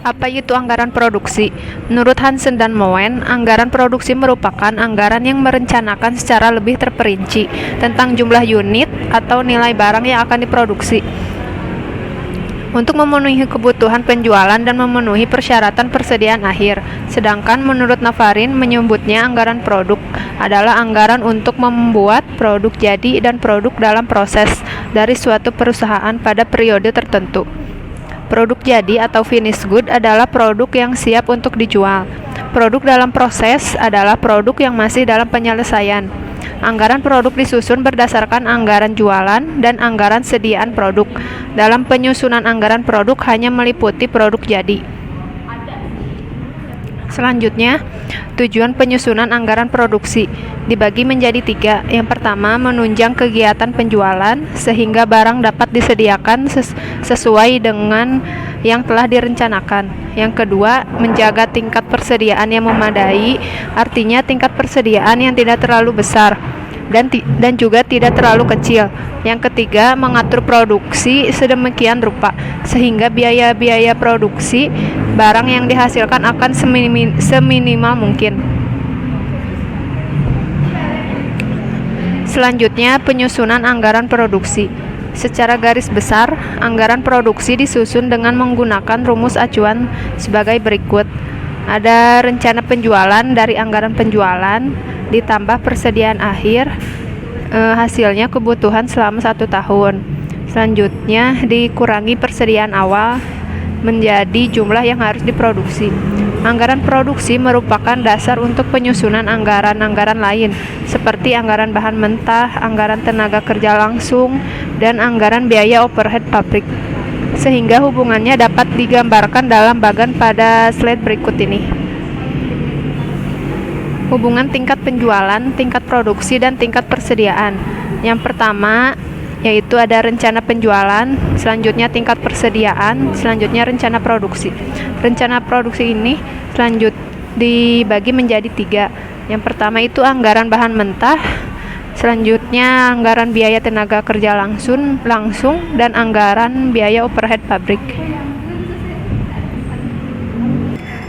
Apa itu anggaran produksi? Menurut Hansen dan Moen, anggaran produksi merupakan anggaran yang merencanakan secara lebih terperinci tentang jumlah unit atau nilai barang yang akan diproduksi untuk memenuhi kebutuhan penjualan dan memenuhi persyaratan persediaan akhir. Sedangkan menurut Navarin menyebutnya anggaran produk adalah anggaran untuk membuat produk jadi dan produk dalam proses dari suatu perusahaan pada periode tertentu. Produk jadi atau finished good adalah produk yang siap untuk dijual. Produk dalam proses adalah produk yang masih dalam penyelesaian. Anggaran produk disusun berdasarkan anggaran jualan dan anggaran sediaan produk. Dalam penyusunan anggaran produk hanya meliputi produk jadi. Selanjutnya, tujuan penyusunan anggaran produksi dibagi menjadi 3. Yang pertama, menunjang kegiatan penjualan sehingga barang dapat disediakan sesuai dengan yang telah direncanakan. Yang kedua, menjaga tingkat persediaan yang memadai, artinya tingkat persediaan yang tidak terlalu besar dan juga tidak terlalu kecil. Yang ketiga, mengatur produksi sedemikian rupa sehingga biaya-biaya produksi barang yang dihasilkan akan seminimal mungkin. Selanjutnya, penyusunan anggaran produksi. Secara garis besar, anggaran produksi disusun dengan menggunakan rumus acuan sebagai berikut. Ada rencana penjualan dari anggaran penjualan ditambah persediaan akhir, hasilnya kebutuhan selama 1 tahun. Selanjutnya dikurangi persediaan awal menjadi jumlah yang harus diproduksi. Anggaran produksi merupakan dasar untuk penyusunan anggaran-anggaran lain seperti anggaran bahan mentah, anggaran tenaga kerja langsung, dan anggaran biaya overhead pabrik. Sehingga hubungannya dapat digambarkan dalam bagan pada slide berikut ini. Hubungan tingkat penjualan, tingkat produksi, dan tingkat persediaan. Yang pertama yaitu ada rencana penjualan, selanjutnya tingkat persediaan, selanjutnya rencana produksi. Rencana produksi ini dibagi menjadi 3. Yang pertama itu anggaran bahan mentah, selanjutnya anggaran biaya tenaga kerja langsung dan anggaran biaya overhead pabrik.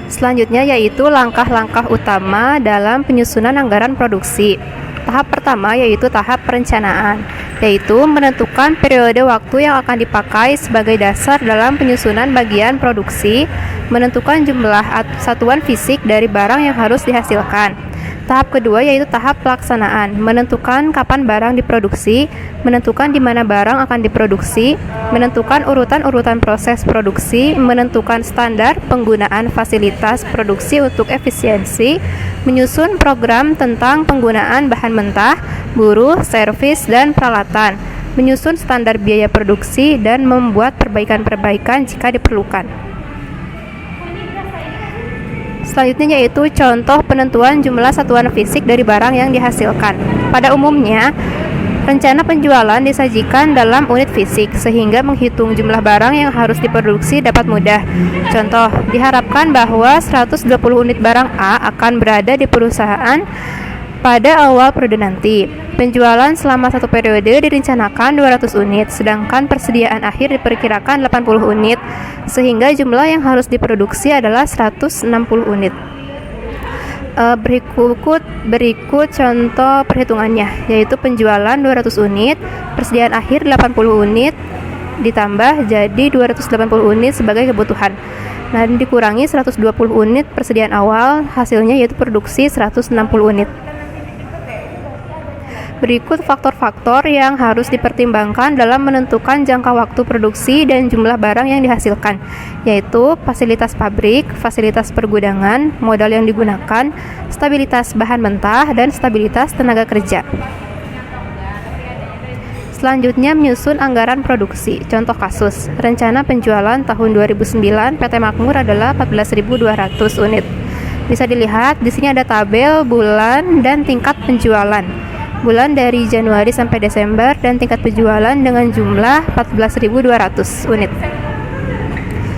Selanjutnya yaitu langkah-langkah utama dalam penyusunan anggaran produksi. Tahap pertama yaitu tahap perencanaan, yaitu menentukan periode waktu yang akan dipakai sebagai dasar dalam penyusunan bagian produksi, menentukan jumlah satuan fisik dari barang yang harus dihasilkan. Tahap kedua yaitu tahap pelaksanaan, menentukan kapan barang diproduksi, menentukan di mana barang akan diproduksi, menentukan urutan-urutan proses produksi, menentukan standar penggunaan fasilitas produksi untuk efisiensi, menyusun program tentang penggunaan bahan mentah, buruh, servis, dan peralatan, menyusun standar biaya produksi, dan membuat perbaikan-perbaikan jika diperlukan. Selanjutnya yaitu contoh penentuan jumlah satuan fisik dari barang yang dihasilkan. Pada umumnya, rencana penjualan disajikan dalam unit fisik sehingga menghitung jumlah barang yang harus diproduksi dapat mudah. Contoh, diharapkan bahwa 120 unit barang A akan berada di perusahaan pada awal periode nanti. Penjualan selama satu periode direncanakan 200 unit, sedangkan persediaan akhir diperkirakan 80 unit, sehingga jumlah yang harus diproduksi adalah 160 unit. Berikut contoh perhitungannya, yaitu penjualan 200 unit, persediaan akhir 80 unit, ditambah jadi 280 unit sebagai kebutuhan. Nah, dikurangi 120 unit persediaan awal, hasilnya yaitu produksi 160 unit. Berikut faktor-faktor yang harus dipertimbangkan dalam menentukan jangka waktu produksi dan jumlah barang yang dihasilkan, yaitu fasilitas pabrik, fasilitas pergudangan, modal yang digunakan, stabilitas bahan mentah, dan stabilitas tenaga kerja. Selanjutnya menyusun anggaran produksi. Contoh kasus, rencana penjualan tahun 2009 PT Makmur adalah 14.200 unit. Bisa dilihat di sini ada tabel bulan dan tingkat penjualan. Bulan dari Januari sampai Desember dan tingkat penjualan dengan jumlah 14.200 unit.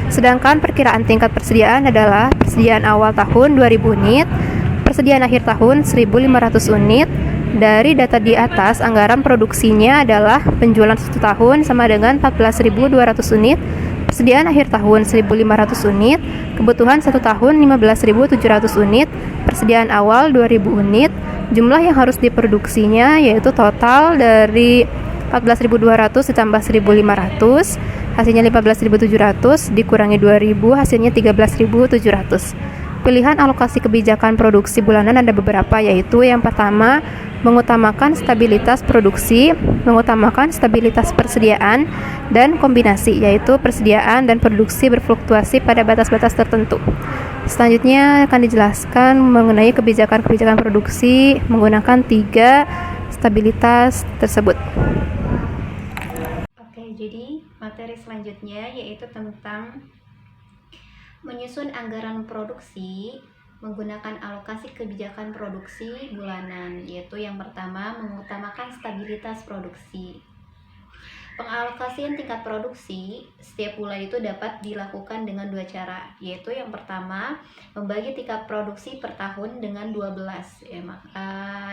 Sedangkan perkiraan tingkat persediaan adalah persediaan awal tahun 2.000 unit, persediaan akhir tahun 1.500 unit. Dari data di atas, anggaran produksinya adalah penjualan 1 tahun sama dengan 14.200 unit, persediaan akhir tahun 1.500 unit, kebutuhan 1 tahun 15.700 unit, persediaan awal 2.000 unit, jumlah yang harus diproduksinya yaitu total dari 14.200 ditambah 1.500, hasilnya 15.700 dikurangi 2.000, hasilnya 13.700. Pilihan alokasi kebijakan produksi bulanan ada beberapa, yaitu yang pertama, mengutamakan stabilitas produksi, mengutamakan stabilitas persediaan, dan kombinasi, yaitu persediaan dan produksi berfluktuasi pada batas-batas tertentu. Selanjutnya akan dijelaskan mengenai kebijakan-kebijakan produksi menggunakan 3 stabilitas tersebut. Oke, jadi materi selanjutnya yaitu tentang menyusun anggaran produksi menggunakan alokasi kebijakan produksi bulanan, yaitu yang pertama, mengutamakan stabilitas produksi. Pengalokasian tingkat produksi setiap bulan itu dapat dilakukan dengan 2 cara, yaitu yang pertama, membagi tingkat produksi per tahun dengan 12, ya,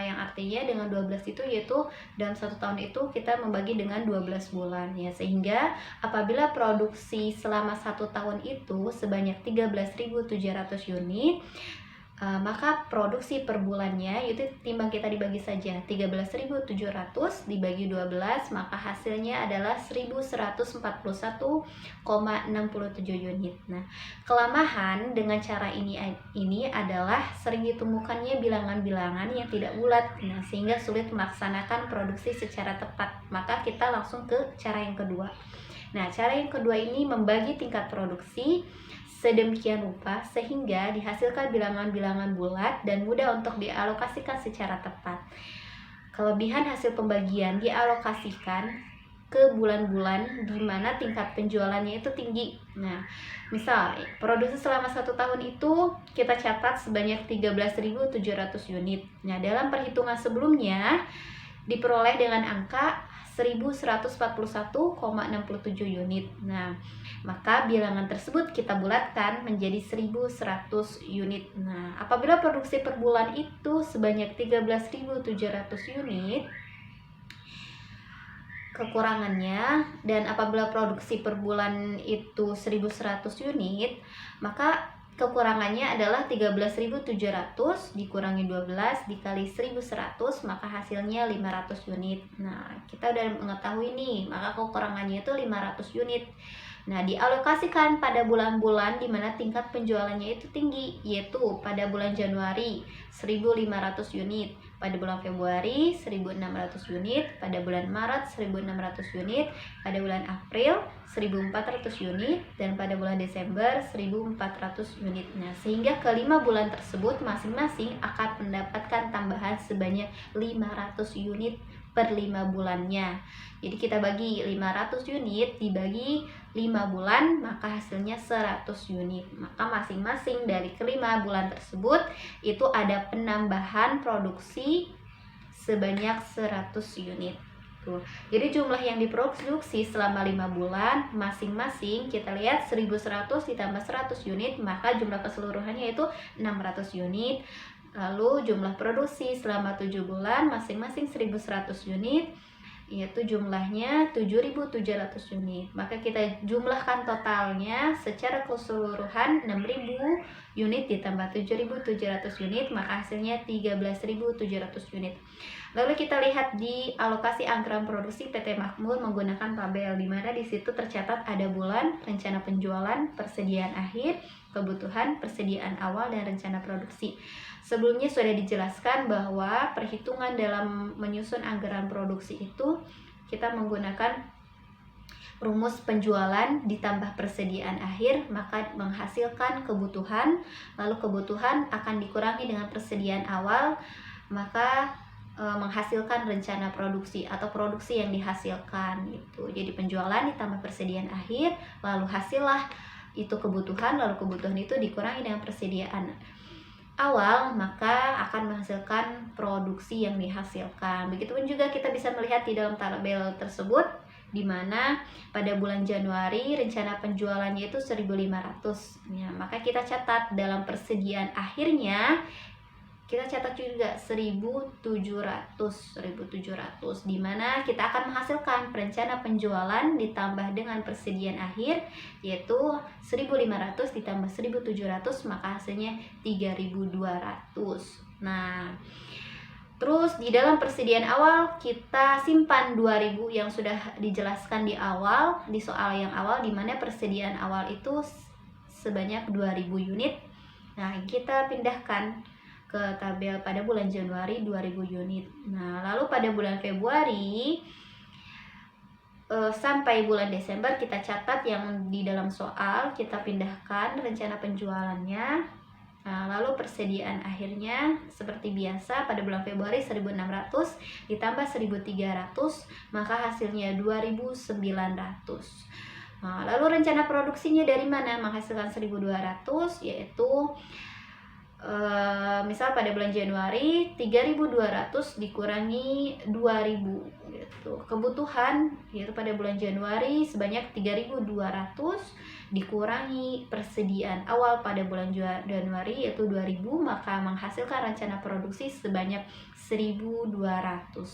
yang artinya dengan 12 itu yaitu dalam 1 tahun itu kita membagi dengan 12 bulan, ya, sehingga apabila produksi selama 1 tahun itu sebanyak 13.700 unit, maka produksi per bulannya itu timbang kita dibagi saja 13.700 dibagi 12, maka hasilnya adalah 1.141,67 unit. Nah, kelemahan dengan cara ini adalah sering ditemukannya bilangan-bilangan yang tidak bulat, nah, sehingga sulit melaksanakan produksi secara tepat. Maka kita langsung ke cara yang kedua. Nah, cara yang kedua ini membagi tingkat produksi sedemikian rupa sehingga dihasilkan bilangan-bilangan bulat dan mudah untuk dialokasikan secara tepat. Kelebihan hasil pembagian dialokasikan ke bulan-bulan di mana tingkat penjualannya itu tinggi. Nah, misal produksi selama 1 tahun itu kita catat sebanyak 13.700 unit. Nah, dalam perhitungan sebelumnya diperoleh dengan angka 1.141,67 unit. Nah, maka bilangan tersebut kita bulatkan menjadi 1.100 unit. Nah, apabila produksi per bulan itu sebanyak 13.700 unit, kekurangannya, dan apabila produksi per bulan itu 1.100 unit, maka kekurangannya adalah 13.700 dikurangi 12 dikali 1.100, maka hasilnya 500 unit. Nah, kita udah mengetahui nih, maka kekurangannya itu 500 unit. Nah, dialokasikan pada bulan-bulan di mana tingkat penjualannya itu tinggi, yaitu pada bulan Januari 1.500 unit, pada bulan Februari 1.600 unit, pada bulan Maret 1.600 unit, pada bulan April 1.400 unit, dan pada bulan Desember 1.400 unit. Nah, sehingga kelima bulan tersebut masing-masing akan mendapatkan tambahan sebanyak 500 unit per 5 bulannya. Jadi kita bagi 500 unit dibagi 5 bulan, maka hasilnya 100 unit. Maka masing-masing dari kelima bulan tersebut itu ada penambahan produksi sebanyak 100 unit. Tuh. Jadi jumlah yang diproduksi selama 5 bulan masing-masing kita lihat 1.100 ditambah 100 unit, maka jumlah keseluruhannya itu 600 unit. Lalu jumlah produksi selama 7 bulan masing-masing 1.100 unit, yaitu jumlahnya 7.700 unit. Maka kita jumlahkan totalnya secara keseluruhan 6.000 unit ditambah 7.700 unit, maka hasilnya 13.700 unit. Lalu kita lihat di alokasi anggaran produksi PT Makmur menggunakan tabel, di mana di situ tercatat ada bulan, rencana penjualan, persediaan akhir, kebutuhan, persediaan awal, dan rencana produksi. Sebelumnya sudah dijelaskan bahwa perhitungan dalam menyusun anggaran produksi itu kita menggunakan rumus penjualan ditambah persediaan akhir, maka menghasilkan kebutuhan, lalu kebutuhan akan dikurangi dengan persediaan awal, maka menghasilkan rencana produksi atau produksi yang dihasilkan gitu. Jadi penjualan ditambah persediaan akhir, lalu hasillah itu kebutuhan, lalu kebutuhan itu dikurangi dengan persediaan awal, maka akan menghasilkan produksi yang dihasilkan. Begitupun juga kita bisa melihat di dalam tabel tersebut, di mana pada bulan Januari rencana penjualannya itu 1.500. Ya, maka kita catat dalam persediaan akhirnya kita catat juga 1.700 di mana kita akan menghasilkan perencana penjualan ditambah dengan persediaan akhir, yaitu 1.500 ditambah 1.700, maka hasilnya 3.200. Nah, terus di dalam persediaan awal kita simpan 2.000 yang sudah dijelaskan di awal, di soal yang awal, di mana persediaan awal itu sebanyak 2.000 unit. Nah, kita pindahkan ke tabel pada bulan Januari 2.000 unit. Nah, lalu pada bulan Februari sampai bulan Desember kita catat yang di dalam soal, kita pindahkan rencana penjualannya. Nah, lalu persediaan akhirnya seperti biasa pada bulan Februari 1.600 ditambah 1.300, maka hasilnya 2.900. Nah, lalu rencana produksinya dari mana menghasilkan 1.200, yaitu misal pada bulan Januari 3.200 dikurangi 2.000 gitu. Kebutuhan yaitu pada bulan Januari sebanyak 3.200 dikurangi persediaan awal pada bulan Januari yaitu 2.000, maka menghasilkan rencana produksi sebanyak 1.200.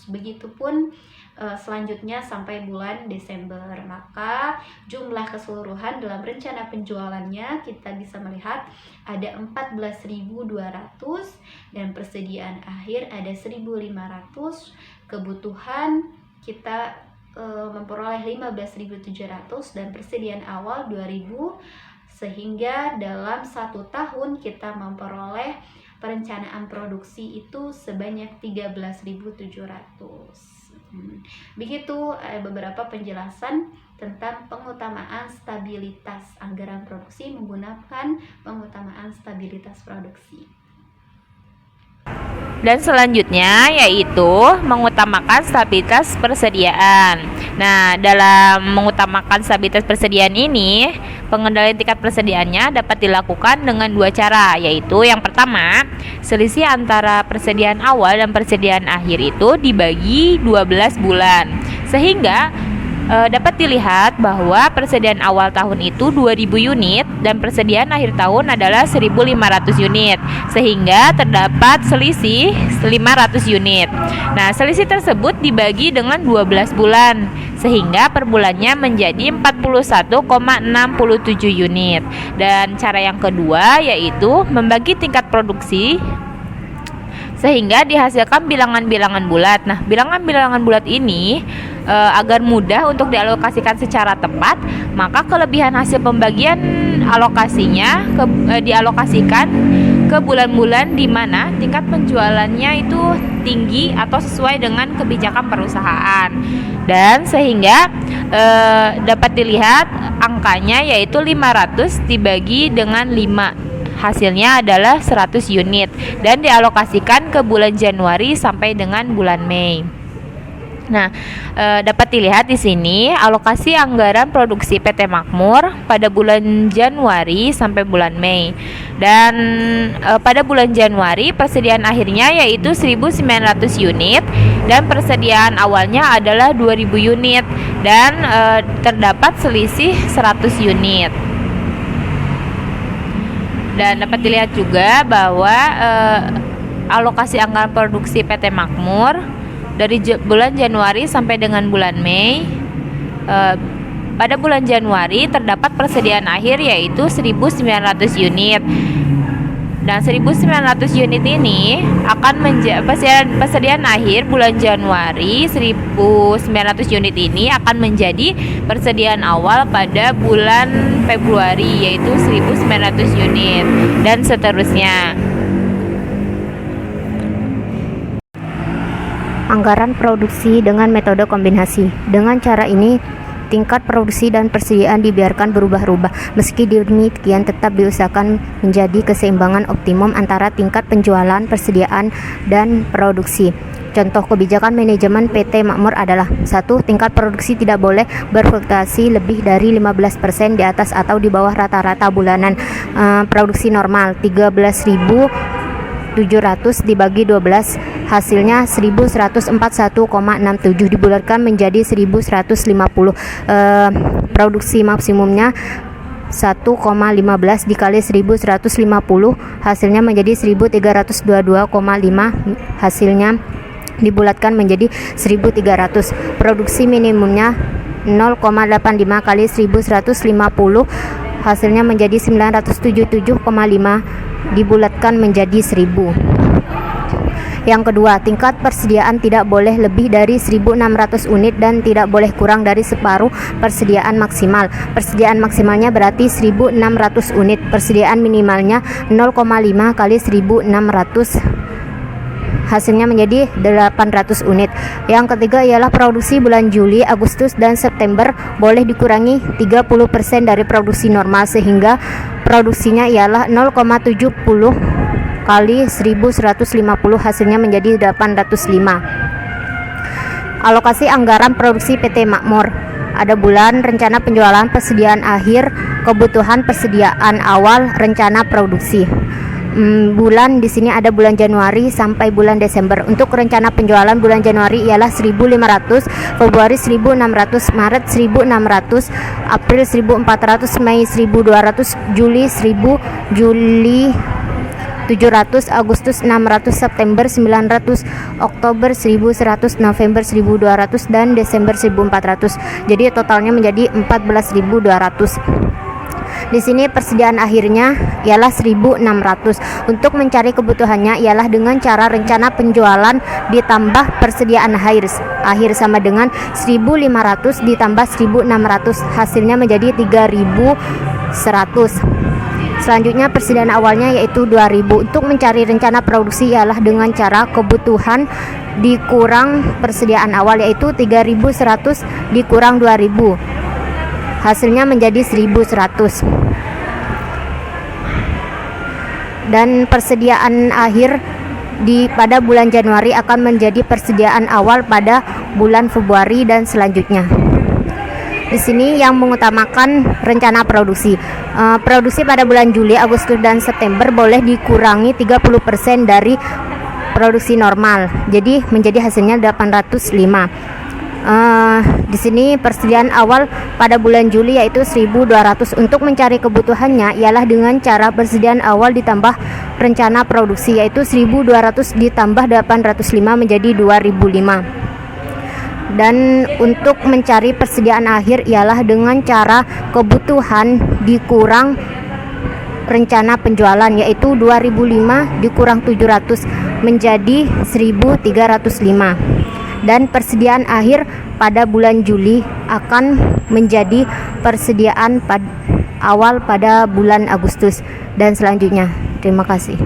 Begitupun selanjutnya sampai bulan Desember, maka jumlah keseluruhan dalam rencana penjualannya kita bisa melihat ada 14.200 dan persediaan akhir ada 1.500. Kebutuhan kita memperoleh 15.700 dan persediaan awal 2.000, sehingga dalam 1 tahun kita memperoleh perencanaan produksi itu sebanyak 13.700. Begitu beberapa penjelasan tentang pengutamaan stabilitas anggaran produksi menggunakan pengutamaan stabilitas produksi. Dan selanjutnya yaitu mengutamakan stabilitas persediaan. Nah, dalam mengutamakan stabilitas persediaan ini, pengendalian tingkat persediaannya dapat dilakukan dengan 2 cara, yaitu yang pertama, selisih antara persediaan awal dan persediaan akhir itu dibagi 12 bulan. Sehingga dapat dilihat bahwa persediaan awal tahun itu 2.000 unit dan persediaan akhir tahun adalah 1.500 unit, sehingga terdapat selisih 500 unit. Nah, selisih tersebut dibagi dengan 12 bulan, sehingga per bulannya menjadi 41,67 unit. Dan cara yang kedua yaitu membagi tingkat produksi sehingga dihasilkan bilangan-bilangan bulat. Nah, bilangan-bilangan bulat ini agar mudah untuk dialokasikan secara tepat, maka kelebihan hasil pembagian alokasinya dialokasikan ke bulan-bulan di mana tingkat penjualannya itu tinggi atau sesuai dengan kebijakan perusahaan. Dan sehingga dapat dilihat angkanya yaitu 500 dibagi dengan 5. Hasilnya adalah 100 unit dan dialokasikan ke bulan Januari sampai dengan bulan Mei. Nah, dapat dilihat di sini alokasi anggaran produksi PT Makmur pada bulan Januari sampai bulan Mei. Dan pada bulan Januari persediaan akhirnya yaitu 1.900 unit dan persediaan awalnya adalah 2.000 unit dan terdapat selisih 100 unit. Dan dapat dilihat juga bahwa alokasi anggaran produksi PT Makmur dari bulan Januari sampai dengan bulan Mei, pada bulan Januari terdapat persediaan akhir yaitu 1.900 unit. Dan 1.900 unit ini akan menjadi persediaan akhir bulan Januari. 1.900 unit ini akan menjadi persediaan awal pada bulan Februari yaitu 1.900 unit dan seterusnya. Anggaran produksi dengan metode kombinasi. Dengan cara ini, tingkat produksi dan persediaan dibiarkan berubah-ubah. Meski demikian, tetap diusahakan menjadi keseimbangan optimum antara tingkat penjualan, persediaan, dan produksi. Contoh kebijakan manajemen PT Makmur adalah 1. Tingkat produksi tidak boleh berfluktuasi lebih dari 15% di atas atau di bawah rata-rata bulanan produksi normal. 13.700 dibagi 12 hasilnya 1141,67 dibulatkan menjadi 1150. Produksi maksimumnya 1,15 dikali 1150 hasilnya menjadi 1322,5, hasilnya dibulatkan menjadi 1300. Produksi minimumnya 0,85 kali 1150 hasilnya menjadi 977,5, dibulatkan menjadi 1000. Yang kedua, tingkat persediaan tidak boleh lebih dari 1.600 unit dan tidak boleh kurang dari separuh persediaan maksimal. Persediaan maksimalnya berarti 1.600 unit, persediaan minimalnya 0,5 kali 1.600, hasilnya menjadi 800 unit. Yang ketiga ialah produksi bulan Juli, Agustus, dan September boleh dikurangi 30% dari produksi normal sehingga produksinya ialah 0,70 kali 1150 hasilnya menjadi 805. Alokasi anggaran produksi PT Makmur. Ada bulan, rencana penjualan, persediaan akhir, kebutuhan persediaan awal, rencana produksi. Bulan di sini ada bulan Januari sampai bulan Desember. Untuk rencana penjualan bulan Januari ialah 1.500, Februari 1.600, Maret 1.600, April 1.400, Mei 1.200, Juli 1.000, Juli 700, Agustus 600, September 900, Oktober 1100, November 1200, dan Desember 1400. Jadi totalnya menjadi 14.200. Di sini persediaan akhirnya ialah 1.600. Untuk mencari kebutuhannya ialah dengan cara rencana penjualan ditambah persediaan akhir sama dengan 1.500 ditambah 1.600, hasilnya menjadi 3.100. Selanjutnya persediaan awalnya yaitu 2.000. Untuk mencari rencana produksi ialah dengan cara kebutuhan dikurang persediaan awal yaitu 3.100 dikurang 2.000, hasilnya menjadi 1.100. Dan persediaan akhir pada bulan Januari akan menjadi persediaan awal pada bulan Februari dan selanjutnya. Di sini yang mengutamakan rencana produksi. Produksi pada bulan Juli, Agustus, dan September boleh dikurangi 30% dari produksi normal. Jadi menjadi hasilnya 805. Di sini persediaan awal pada bulan Juli yaitu 1.200. Untuk mencari kebutuhannya ialah dengan cara persediaan awal ditambah rencana produksi yaitu 1.200 ditambah 805 menjadi 2.005. Dan untuk mencari persediaan akhir ialah dengan cara kebutuhan dikurang rencana penjualan yaitu 2.005 dikurang 700 menjadi 1.305. Dan persediaan akhir pada bulan Juli akan menjadi persediaan awal pada bulan Agustus dan selanjutnya. Terima kasih.